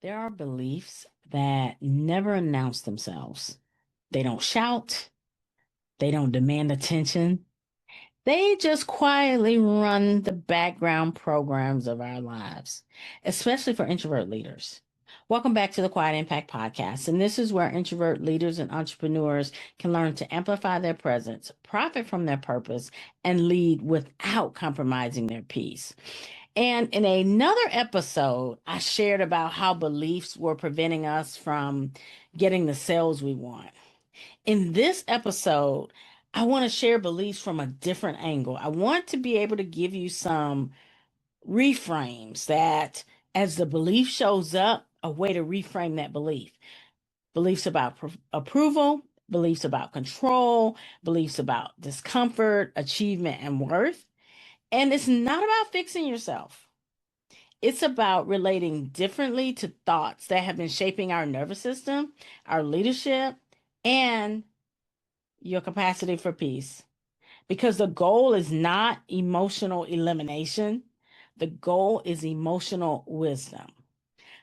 There are beliefs that never announce themselves. They don't shout, they don't demand attention. They just quietly run the background programs of our lives, especially for introvert leaders. Welcome back to the Quiet Impact Podcast. And this is where introvert leaders and entrepreneurs can learn to amplify their presence, profit from their purpose, and lead without compromising their peace. And in another episode, I shared about how beliefs were preventing us from getting the sales we want. In this episode, I want to share beliefs from a different angle. I want to be able to give you some reframes that, as the belief shows up, a way to reframe that belief. Beliefs about approval, beliefs about control, beliefs about discomfort, achievement, and worth. And it's not about fixing yourself. It's about relating differently to thoughts that have been shaping our nervous system, our leadership, and your capacity for peace. Because the goal is not emotional elimination, the goal is emotional wisdom.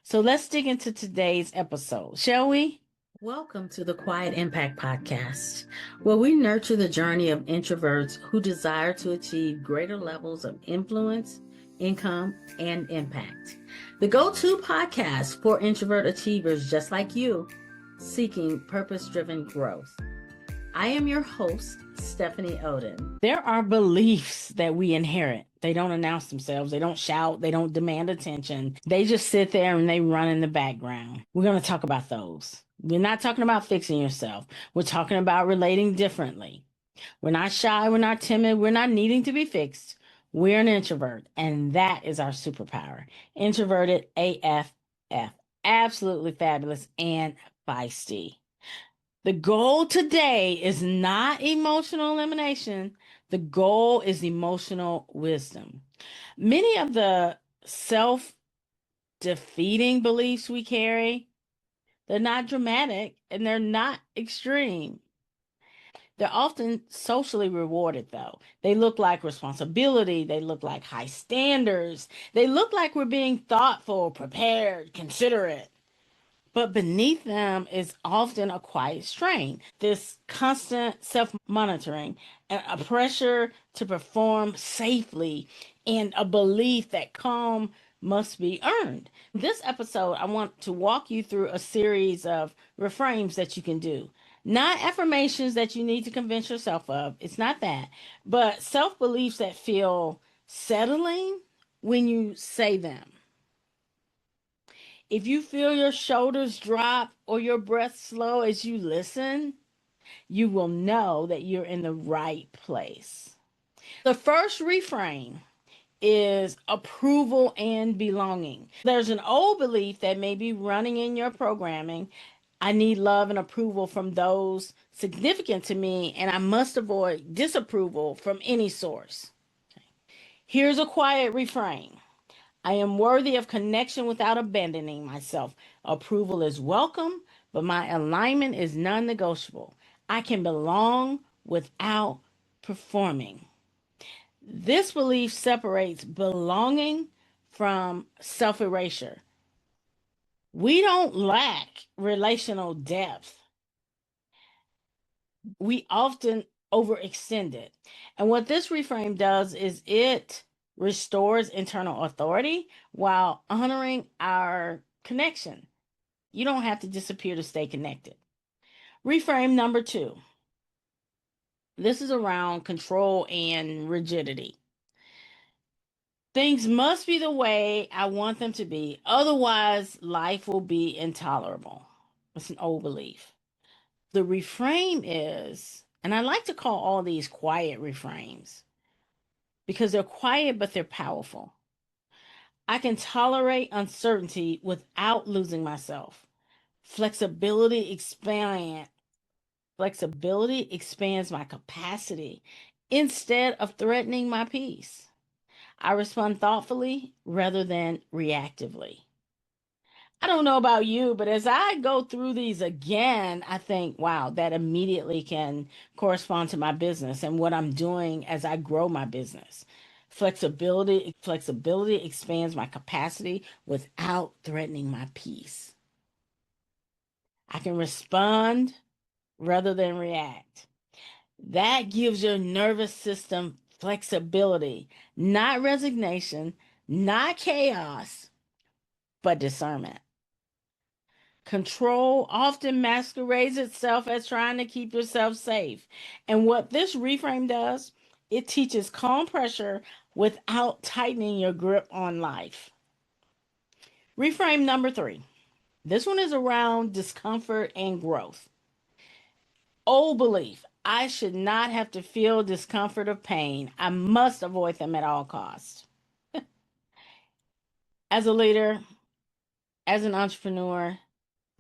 So let's dig into today's episode, shall we? Welcome to the Quiet Impact Podcast, where we nurture the journey of introverts who desire to achieve greater levels of influence, income, and impact. The go-to podcast for introvert achievers just like you, seeking purpose-driven growth. I am your host, Stephanie Oden. There are beliefs that we inherit. They don't announce themselves. They don't shout. They don't demand attention. They just sit there and they run in the background. We're going to talk about those. We're not talking about fixing yourself. We're talking about relating differently. We're not shy. We're not timid. We're not needing to be fixed. We're an introvert, and that is our superpower. Introverted AFF. Absolutely fabulous and feisty. The goal today is not emotional elimination. The goal is emotional wisdom. Many of the self-defeating beliefs we carry, they're not dramatic and they're not extreme. They're often socially rewarded, though. They look like responsibility. They look like high standards. They look like we're being thoughtful, prepared, considerate. But beneath them is often a quiet strain, this constant self monitoring, and a pressure to perform safely, and a belief that calm must be earned. In this episode, I want to walk you through a series of reframes that you can do. Not affirmations that you need to convince yourself of, it's not that, but self beliefs that feel settling when you say them. If you feel your shoulders drop or your breath slow as you listen, you will know that you're in the right place. The first reframe is approval and belonging. There's an old belief that may be running in your programming. I need love and approval from those significant to me, and I must avoid disapproval from any source. Here's a quiet refrain. I am worthy of connection without abandoning myself. Approval is welcome, but my alignment is non-negotiable. I can belong without performing. This belief separates belonging from self-erasure. We don't lack relational depth. We often overextend it. And what this reframe does is it restores internal authority while honoring our connection. You don't have to disappear to stay connected. Reframe number 2. This is around control and rigidity. Things must be the way I want them to be, otherwise, life will be intolerable. It's an old belief. The reframe is, and I like to call all these quiet reframes because they're quiet, but they're powerful. I can tolerate uncertainty without losing myself. Flexibility expands my capacity instead of threatening my peace. I respond thoughtfully rather than reactively. I don't know about you, but as I go through these again, I think, wow, that immediately can correspond to my business and what I'm doing as I grow my business. Flexibility expands my capacity without threatening my peace. I can respond rather than react. That gives your nervous system flexibility, not resignation, not chaos, but discernment. Control often masquerades itself as trying to keep yourself safe. And what this reframe does, it teaches calm pressure without tightening your grip on life. Reframe number 3. This one is around discomfort and growth. Old belief: I should not have to feel discomfort or pain. I must avoid them at all costs. As a leader, as an entrepreneur,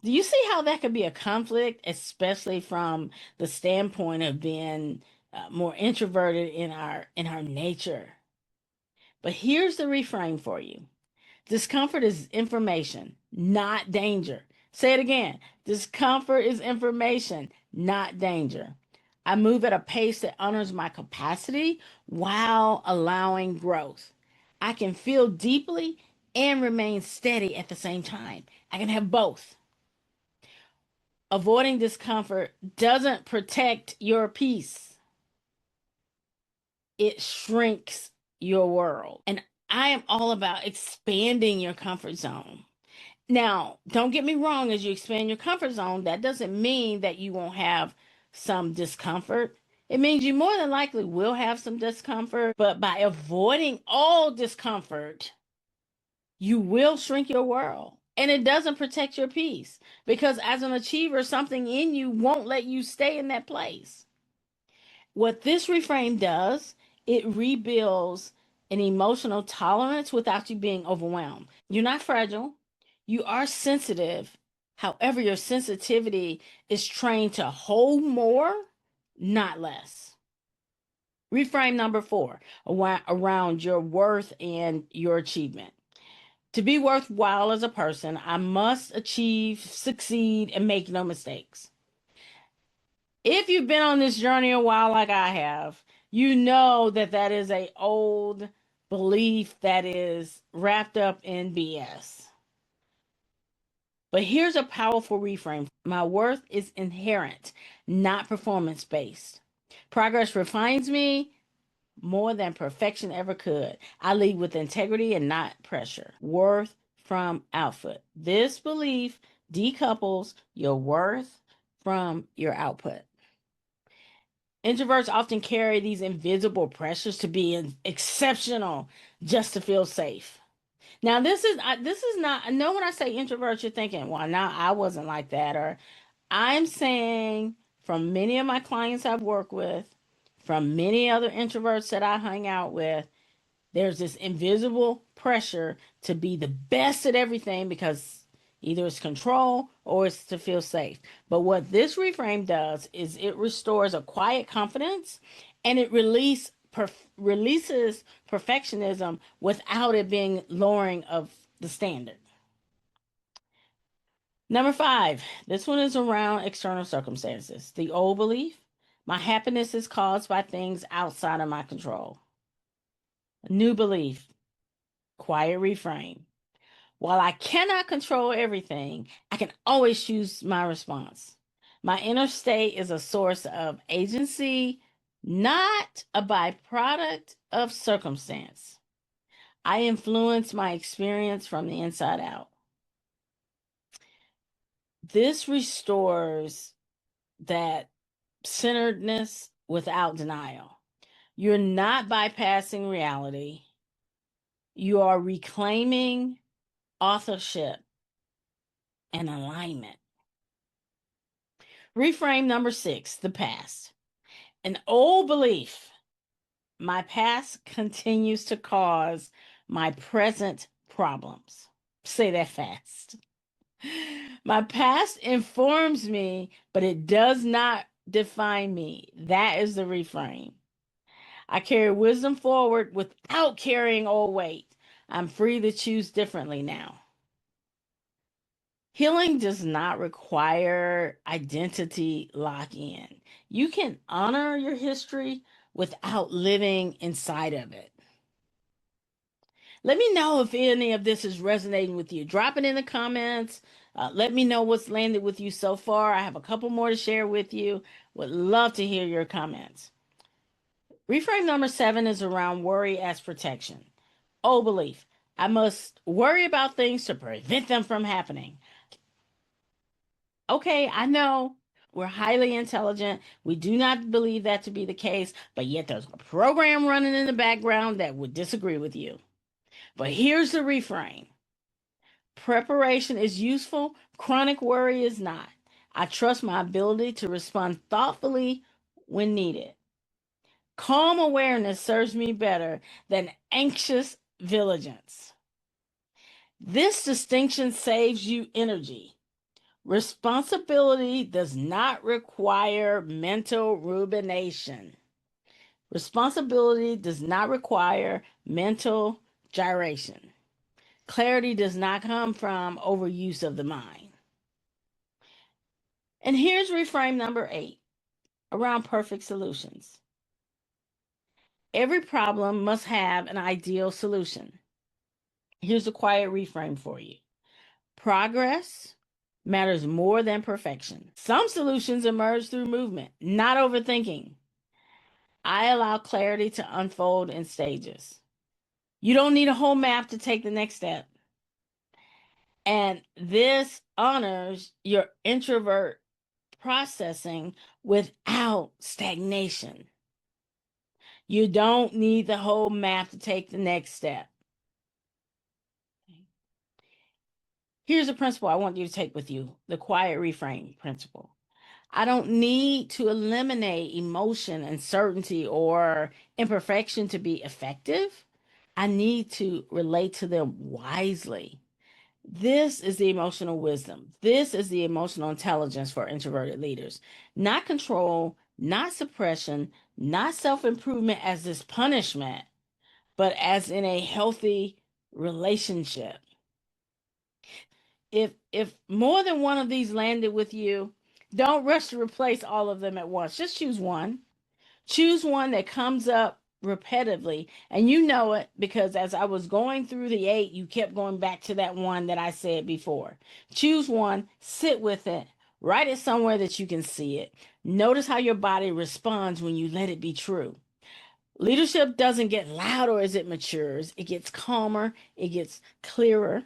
do you see how that could be a conflict, especially from the standpoint of being more introverted in our nature? But here's the reframe for you. Discomfort is information, not danger. Say it again. Discomfort is information, not danger. I move at a pace that honors my capacity while allowing growth. I can feel deeply and remain steady at the same time. I can have both. Avoiding discomfort doesn't protect your peace, it shrinks your world. And I am all about expanding your comfort zone. Now, don't get me wrong, as you expand your comfort zone, that doesn't mean that you won't have some discomfort. It means you more than likely will have some discomfort, but by avoiding all discomfort, you will shrink your world. And it doesn't protect your peace because as an achiever, something in you won't let you stay in that place. What this reframe does, it rebuilds an emotional tolerance without you being overwhelmed. You're not fragile. You are sensitive. However, your sensitivity is trained to hold more, not less. Reframe number 4, around your worth and your achievement. To be worthwhile as a person, I must achieve, succeed, and make no mistakes. If you've been on this journey a while like I have, you know that that is an old belief that is wrapped up in BS. But here's a powerful reframe. My worth is inherent, not performance based. Progress refines me more than perfection ever could. I lead with integrity and not pressure. Worth from output. This belief decouples your worth from your output. Introverts often carry these invisible pressures to be exceptional just to feel safe. Now, this is not. I know when I say introverts, you're thinking, "Well, now I wasn't like that," or I'm saying from many of my clients I've worked with, from many other introverts that I hang out with, there's this invisible pressure to be the best at everything because either it's control or it's to feel safe. But what this reframe does is it restores a quiet confidence and it releases perfectionism without it being lowering of the standard. Number 5, this one is around external circumstances. The old belief: my happiness is caused by things outside of my control. New belief: quiet reframe: while I cannot control everything, I can always choose my response. My inner state is a source of agency, not a byproduct of circumstance. I influence my experience from the inside out. This restores that centeredness without denial. You're not bypassing reality. You are reclaiming authorship and alignment. Reframe number 6, the past. An old belief: my past continues to cause my present problems. Say that fast. My past informs me, but it does not define me. That is the reframe. I carry wisdom forward without carrying old weight. I'm free to choose differently now. Healing does not require identity lock in. You can honor your history without living inside of it. Let me know if any of this is resonating with you. Drop it in the comments. Let me know what's landed with you so far. I have a couple more to share with you. Would love to hear your comments. Reframe number 7 is around worry as protection. Old belief. I must worry about things to prevent them from happening. Okay, I know we're highly intelligent. We do not believe that to be the case, but yet there's a program running in the background that would disagree with you. But here's the reframe. Preparation is useful, chronic worry is not. I trust my ability to respond thoughtfully when needed. Calm awareness serves me better than anxious vigilance. This distinction saves you energy. Responsibility does not require mental rumination. Responsibility does not require mental gyration. Clarity does not come from overuse of the mind. And here's reframe number 8 around perfect solutions. Every problem must have an ideal solution. Here's a quiet reframe for you. Progress matters more than perfection. Some solutions emerge through movement, not overthinking. I allow clarity to unfold in stages. You don't need a whole map to take the next step. And this honors your introvert processing without stagnation. You don't need the whole map to take the next step. Here's a principle I want you to take with you, the quiet reframe principle. I don't need to eliminate emotion, uncertainty, or imperfection to be effective. I need to relate to them wisely. This is the emotional wisdom. This is the emotional intelligence for introverted leaders. Not control, not suppression, not self-improvement as this punishment, but as in a healthy relationship. If more than one of these landed with you, don't rush to replace all of them at once. Just choose one. Choose one that comes up repetitively, and you know it because as I was going through the 8, you kept going back to that one that I said before. Choose one, sit with it, write it somewhere that you can see it. Notice how your body responds when you let it be true. Leadership doesn't get louder as it matures. It gets calmer, it gets clearer,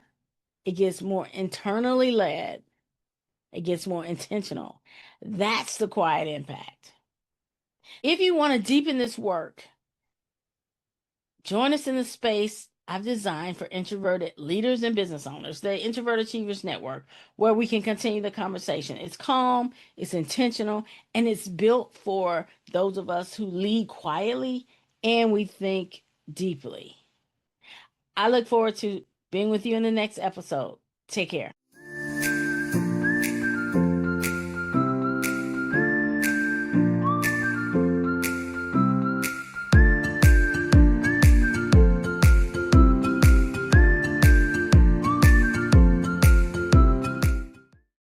it gets more internally led, it gets more intentional. That's the quiet impact. If you want to deepen this work, join us in the space I've designed for introverted leaders and business owners, the Introvert Achievers Network, where we can continue the conversation. It's calm, it's intentional, and it's built for those of us who lead quietly and we think deeply. I look forward to being with you in the next episode. Take care.